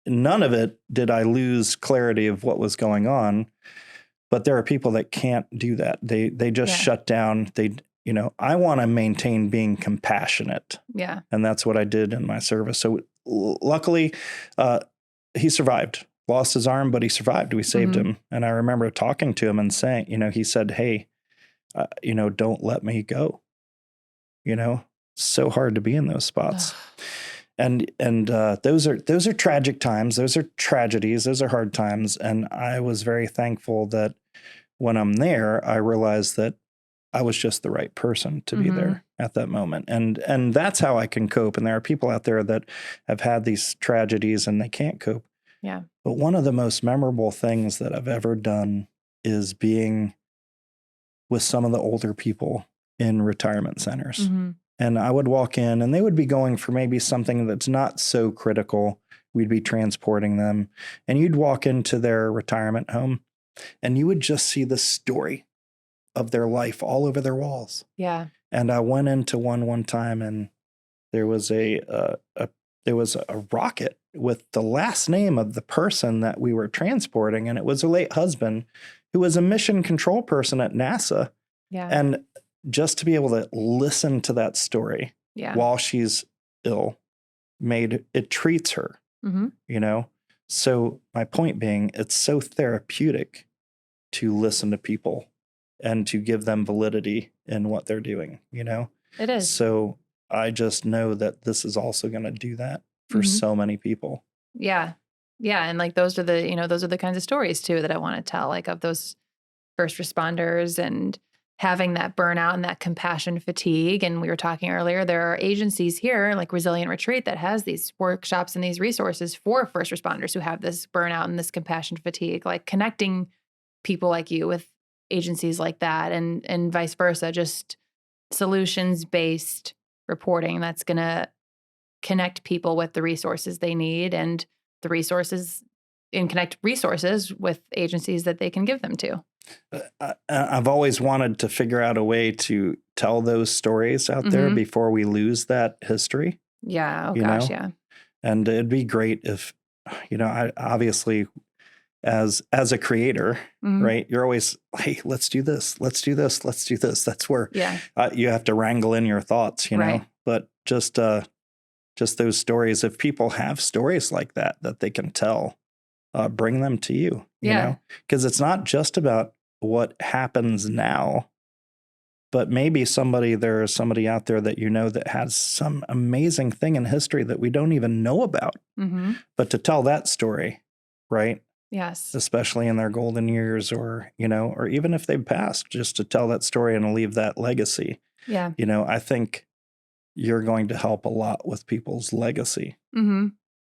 none of it did I lose clarity of what was going on. But there are people that can't do that. They just shut down. I want to maintain being compassionate. Yeah. And that's what I did in my service. So luckily, he survived, lost his arm, but he survived. We saved him. And I remember talking to him and saying, he said, hey, don't let me go. So hard to be in those spots. And those are tragic times. Those are tragedies. Those are hard times. And I was very thankful that when I'm there, I realized that I was just the right person to be there at that moment. And that's how I can cope. And there are people out there that have had these tragedies and they can't cope. Yeah. But one of the most memorable things that I've ever done is being with some of the older people in retirement centers. And I would walk in and they would be going for maybe something that's not so critical. We'd be transporting them. And you'd walk into their retirement home and you would just see the story of their life all over their walls. Yeah. And I went into one time and there was a rocket with the last name of the person that we were transporting. And it was her late husband who was a mission control person at NASA. Yeah. And just to be able to listen to that story while she's ill it treats her, So my point being, it's so therapeutic to listen to people and to give them validity in what they're doing, It is. So I just know that this is also going to do that for so many people. Yeah. Yeah. And like, those are the kinds of stories too, that I want to tell, like of those first responders and having that burnout and that compassion fatigue. And we were talking earlier, there are agencies here like Resilient Retreat that has these workshops and these resources for first responders who have this burnout and this compassion fatigue, like connecting people like you with agencies like that and vice versa, just solutions-based reporting that's going to connect people with the resources they need and connect resources with agencies that they can give them to. I've always wanted to figure out a way to tell those stories out there before we lose that history. Yeah. Oh gosh. Yeah. And it'd be great if, I obviously as a creator, right? You're always, hey, let's do this. Let's do this. Let's do this. That's where you have to wrangle in your thoughts, right. But just those stories, if people have stories like that they can tell, bring them to you, you know, because it's not just about what happens now, but maybe there's somebody out there that that has some amazing thing in history that we don't even know about, but to tell that story, right? Yes. Especially in their golden years or even if they've passed, just to tell that story and leave that legacy. Yeah. I think you're going to help a lot with people's legacy.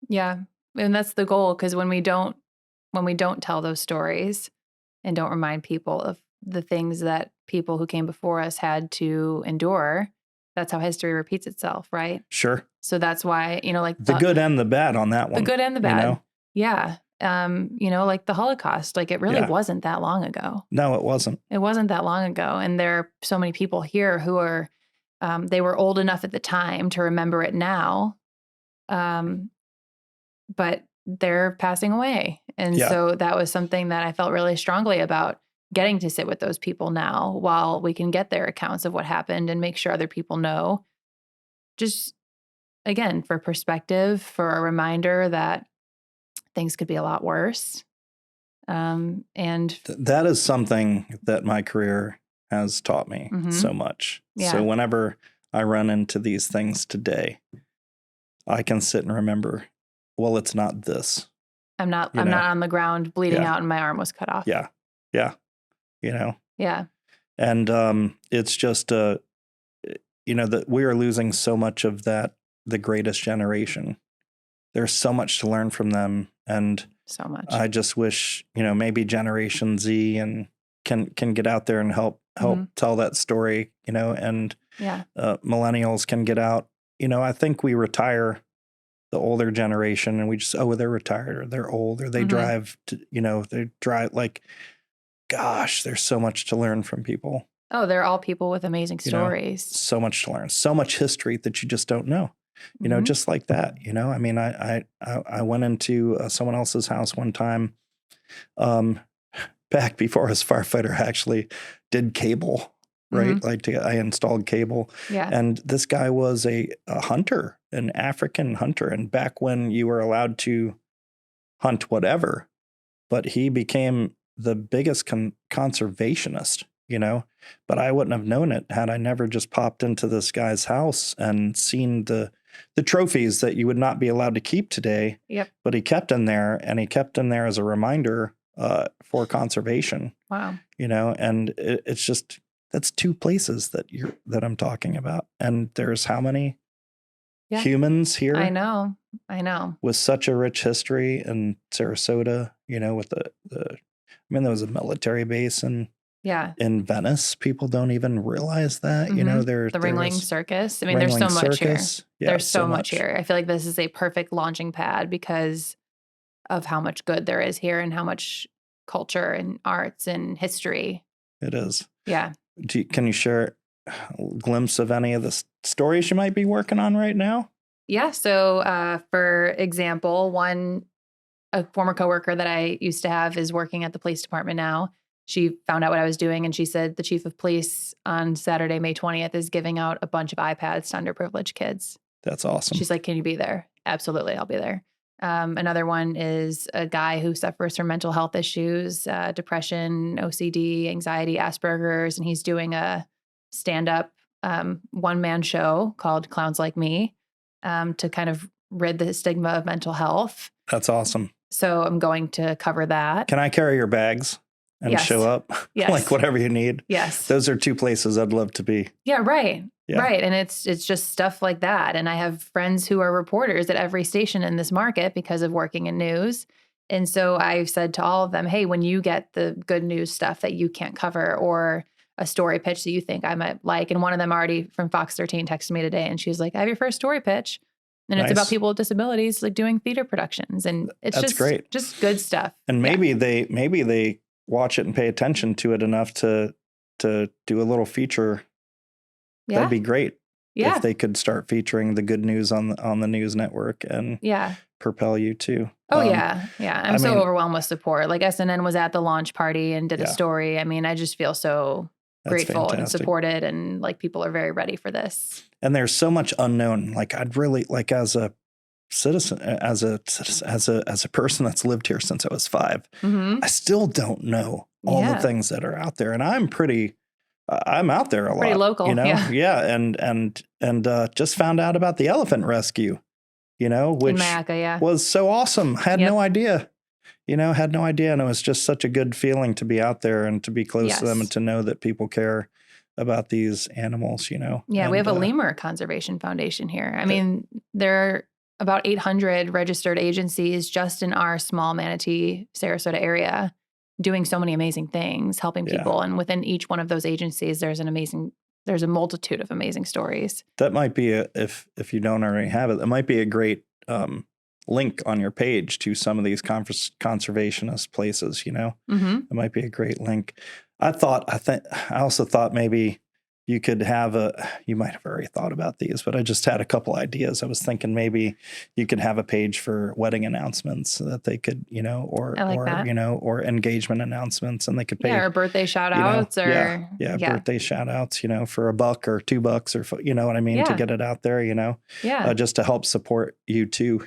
Yeah. And that's the goal. Because when we don't tell those stories and don't remind people of the things that people who came before us had to endure, that's how history repeats itself, right? Sure. So that's why, like the good and the bad on that one. The good and the bad. Yeah. Like the Holocaust, like it really wasn't that long ago. No, it wasn't. It wasn't that long ago. And there are so many people here who are, they were old enough at the time to remember it now. But they're passing away. And so that was something that I felt really strongly about, getting to sit with those people now while we can get their accounts of what happened and make sure other people know. Just again, for perspective, for a reminder that things could be a lot worse. And that is something that my career has taught me so much. Yeah. So whenever I run into these things today, I can sit and remember, well, it's not this. I'm not on the ground bleeding out and my arm was cut off. Yeah. Yeah. You know? Yeah. And it's just, that we are losing so much of that, the greatest generation. There's so much to learn from them. And so much. I just wish, maybe Generation Z and can get out there and help tell that story, and millennials can get out. I think we retire the older generation and we just, they're retired or they're old or they drive to, they drive like, gosh, there's so much to learn from people. Oh, they're all people with amazing stories. So much to learn, so much history that you just don't know, just like that, I mean, I went into someone else's house one time, back before I was a firefighter, actually did cable, right? Like I installed cable. Yeah. And this guy was a hunter, an African hunter. And back when you were allowed to hunt whatever, but he became the biggest conservationist, but I wouldn't have known it had I never just popped into this guy's house and seen the trophies that you would not be allowed to keep today. Yep. But he kept in there, and he kept in there as a reminder for conservation. Wow. And it's just, that's two places that I'm talking about. And there's how many humans here? I know. With such a rich history in Sarasota, with there was a military base in Venice. People don't even realize that, the Ringling Circus. I mean, there's so much here. Yeah, there's so much here. I feel like this is a perfect launching pad because of how much good there is here and how much culture and arts and history. It is. Yeah. Can you share a glimpse of any of the stories you might be working on right now? Yeah. So, for example, a former coworker that I used to have is working at the police department now. She found out what I was doing and she said the chief of police on Saturday, May 20th is giving out a bunch of iPads to underprivileged kids. That's awesome. She's like, can you be there? Absolutely. I'll be there. Another one is a guy who suffers from mental health issues, depression, OCD, anxiety, Asperger's, and he's doing a stand-up one-man show called Clowns Like Me to kind of rid the stigma of mental health. That's awesome. So I'm going to cover that. Can I carry your bags and show up? Yes. Like whatever you need? Yes. Those are two places I'd love to be. Yeah, right. Yeah. Right. And it's just stuff like that. And I have friends who are reporters at every station in this market because of working in news. And so I've said to all of them, hey, when you get the good news stuff that you can't cover or a story pitch that you think I might like, and one of them already from Fox 13 texted me today and she was like, I have your first story pitch. And it's about people with disabilities, like doing theater productions. And it's great. Just good stuff. And maybe they watch it and pay attention to it enough to do a little feature. Yeah. That'd be great. Yeah. If they could start featuring the good news on the news network and propel you too. Oh, yeah. Yeah. I'm so overwhelmed with support. Like SNN was at the launch party and did a story. I mean, I just feel so grateful and supported and like people are very ready for this. And there's so much unknown. Like I'd really like as a citizen, as a person that's lived here since I was 5, I still don't know all the things that are out there. And I'm out there a lot. Pretty local. Yeah. And just found out about the elephant rescue, which in Mayaca, was so awesome. Had no idea. Had no idea. And it was just such a good feeling to be out there and to be close to them and to know that people care about these animals, Yeah, and we have a lemur conservation foundation here. I mean, there are about 800 registered agencies just in our small Manatee, Sarasota area doing so many amazing things, helping people. And within each one of those agencies, there's a multitude of amazing stories. That might be if you don't already have it, that might be a great link on your page to some of these conservationist places, It might be a great link. I also thought maybe you could have you might have already thought about these, but I just had a couple ideas. I was thinking maybe you could have a page for wedding announcements so that they could, I like that. or engagement announcements, and they could pay, or birthday shout outs or birthday shout outs, for $1 or $2 or, you know what I mean? To get it out there, just to help support you too,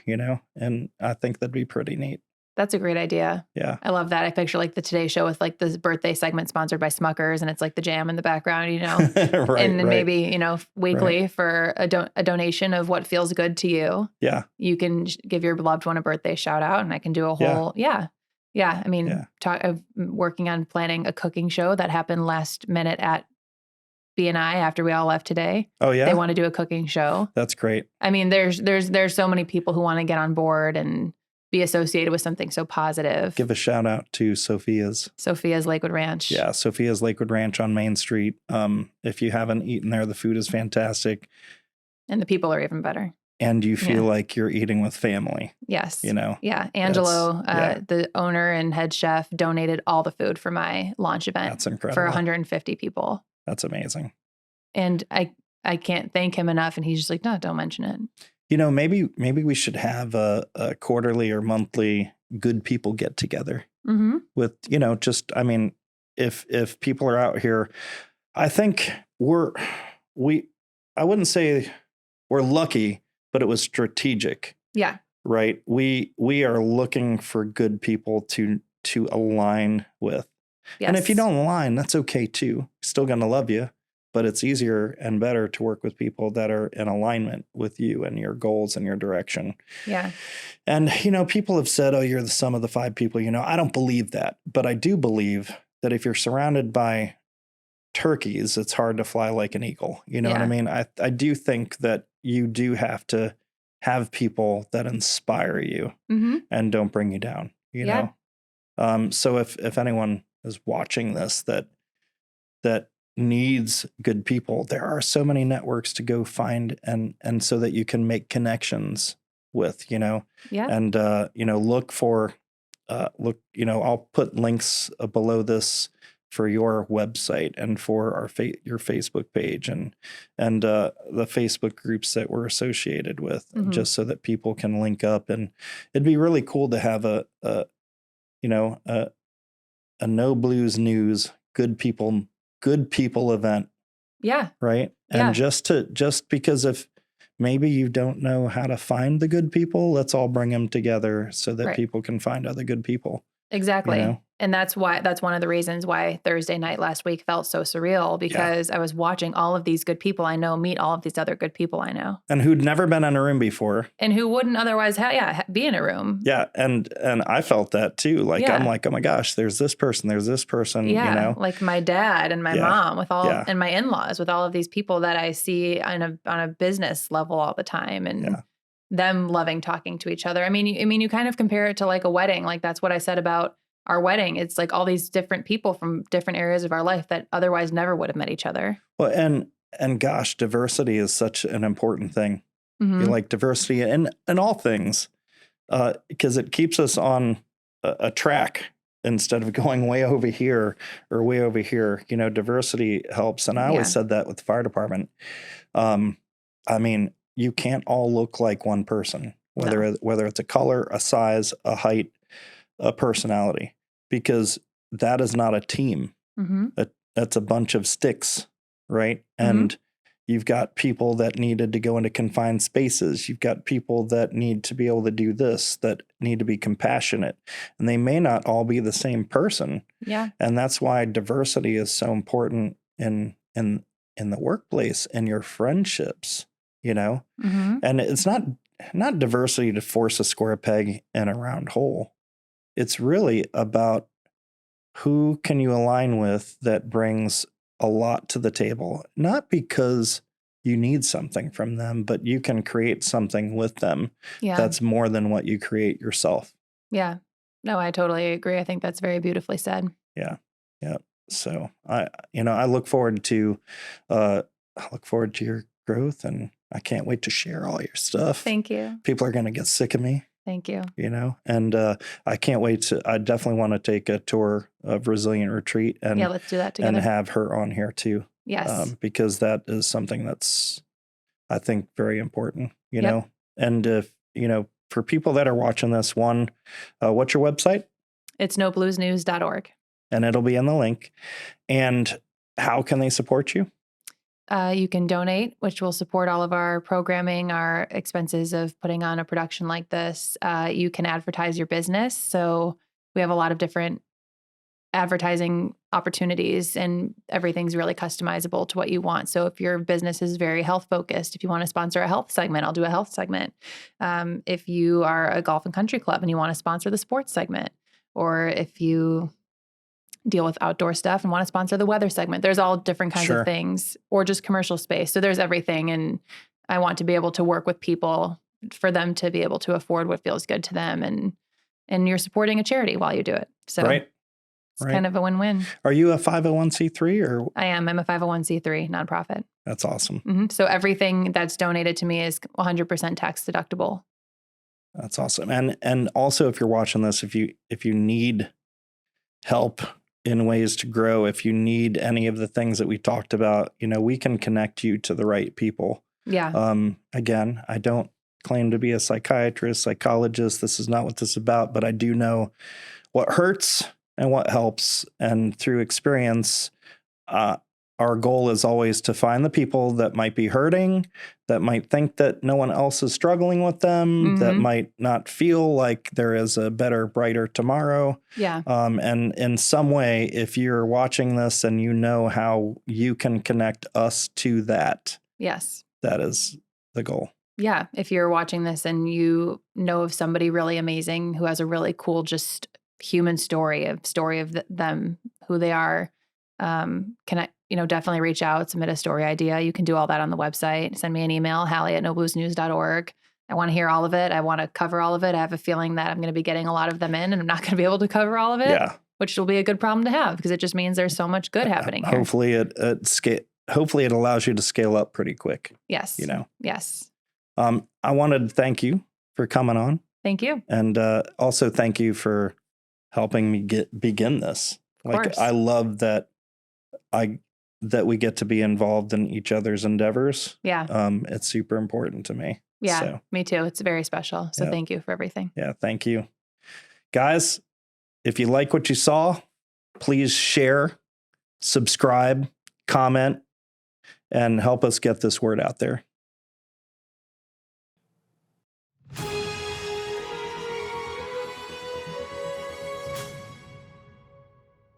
and I think that'd be pretty neat. That's a great idea. Yeah. I love that. I picture like the Today Show with like this birthday segment sponsored by Smuckers, and it's like the jam in the background, Right, and then maybe, weekly for a donation of what feels good to you. Yeah. You can give your loved one a birthday shout out, and I can do a whole, Yeah. I mean, working on planning a cooking show that happened last minute at BNI after we all left today. Oh yeah. They want to do a cooking show. That's great. I mean, there's so many people who want to get on board and be associated with something so positive. Give a shout out to Sophia's Lakewood Ranch. Yeah, Sophia's Lakewood Ranch on Main Street. If you haven't eaten there, the food is fantastic. And the people are even better. And you feel like you're eating with family. Yes. Yeah. Angelo, the owner and head chef, donated all the food for my launch event. That's incredible. For 150 people. That's amazing. And I can't thank him enough. And he's just like, no, don't mention it. Maybe we should have a quarterly or monthly good people get together with, if people are out here, I think I wouldn't say we're lucky, but it was strategic. Yeah. Right. We are looking for good people to align with. Yes. And if you don't align, that's okay too. Still going to love you. But it's easier and better to work with people that are in alignment with you and your goals and your direction. Yeah. And, people have said, oh, you're the sum of the 5 people. I don't believe that. But I do believe that if you're surrounded by turkeys, it's hard to fly like an eagle. You know what I mean? I do think that you do have to have people that inspire you and don't bring you down, you know? So if anyone is watching this that needs good people, there are so many networks to go find and so that you can make connections with, and look for I'll put links below this for your website and for your Facebook page and the Facebook groups that we're associated with, just so that people can link up. And it'd be really cool to have a No Blues News good people event. Yeah. Right. And just because if maybe you don't know how to find the good people, let's all bring them together so that people can find other good people. Exactly. And that's one of the reasons why Thursday night last week felt so surreal, because I was watching all of these good people I know meet all of these other good people I know. And who'd never been in a room before. And who wouldn't otherwise be in a room. Yeah. And I felt that too. Like, I'm like, oh my gosh, there's this person. Yeah. Like my dad and my mom with all, and my in-laws with all of these people that I see on a business level all the time. And them loving talking to each other. I mean, you kind of compare it to like a wedding. Like that's what I said about our wedding. It's like all these different people from different areas of our life that otherwise never would have met each other. Well, and gosh, diversity is such an important thing. You like diversity in all things, because it keeps us on a track instead of going way over here or way over here. Diversity helps. And I always said that with the fire department. I mean, you can't all look like one person, whether it's a color, a size, a height, a personality, because that is not a team. That's a bunch of sticks, right? And you've got people that needed to go into confined spaces. You've got people that need to be able to do this, that need to be compassionate, and they may not all be the same person. Yeah. And that's why diversity is so important in the workplace and your friendships, And it's not diversity to force a square peg in a round hole. It's really about who can you align with that brings a lot to the table, not because you need something from them, but you can create something with them that's more than what you create yourself. Yeah. No, I totally agree. I think that's very beautifully said. Yeah. Yeah. So I look forward to your growth, and I can't wait to share all your stuff. Thank you. People are going to get sick of me. Thank you. And I can't wait I definitely want to take a tour of Resilient Retreat and let's do that together. And have her on here too. Yes. Because that is something that's, I think, very important, you Yep. know, and if, for people that are watching this one, what's your website? It's nobluesnews.org. And it'll be in the link. And how can they support you? You can donate, which will support all of our programming, our expenses of putting on a production like this. You can advertise your business. So we have a lot of different advertising opportunities, and everything's really customizable to what you want. So if your business is very health focused, if you want to sponsor a health segment, I'll do a health segment. If you are a golf and country club and you want to sponsor the sports segment, or if you deal with outdoor stuff and want to sponsor the weather segment, there's all different kinds Sure. of things, or just commercial space. So there's everything. And I want to be able to work with people for them to be able to afford what feels good to them. And you're supporting a charity while you do it. So Right. it's kind of a win-win. Are you a 501c3 or? I am. I'm a 501c3 nonprofit. That's awesome. Mm-hmm. So everything that's donated to me is 100% tax deductible. That's awesome. And also, if you're watching this, if you need help in ways to grow, if you need any of the things that we talked about, we can connect you to the right people. Yeah. Again, I don't claim to be a psychiatrist, psychologist. This is not what this is about, but I do know what hurts and what helps. And through experience, our goal is always to find the people that might be hurting, that might think that no one else is struggling with them, that might not feel like there is a better, brighter tomorrow. Yeah. And in some way, if you're watching this and you know how you can connect us to that, yes, that is the goal. Yeah. If you're watching this and you know of somebody really amazing who has a really cool, just human story of them, who they are, definitely reach out, submit a story idea. You can do all that on the website. Send me an email, hallie@nobluesnews.org. I want to hear all of it. I want to cover all of it. I have a feeling that I'm going to be getting a lot of them in, and I'm not going to be able to cover all of it. Yeah. Which will be a good problem to have, because it just means there's so much good happening here. Hopefully it allows you to scale up pretty quick. Yes. Yes. I wanted to thank you for coming on. Thank you. And also thank you for helping me begin this. Of course. I love that we get to be involved in each other's endeavors. Yeah. It's super important to me. Yeah, So, me too. It's very special. So Thank you for everything. Yeah, thank you. Guys, if you like what you saw, please share, subscribe, comment, and help us get this word out there.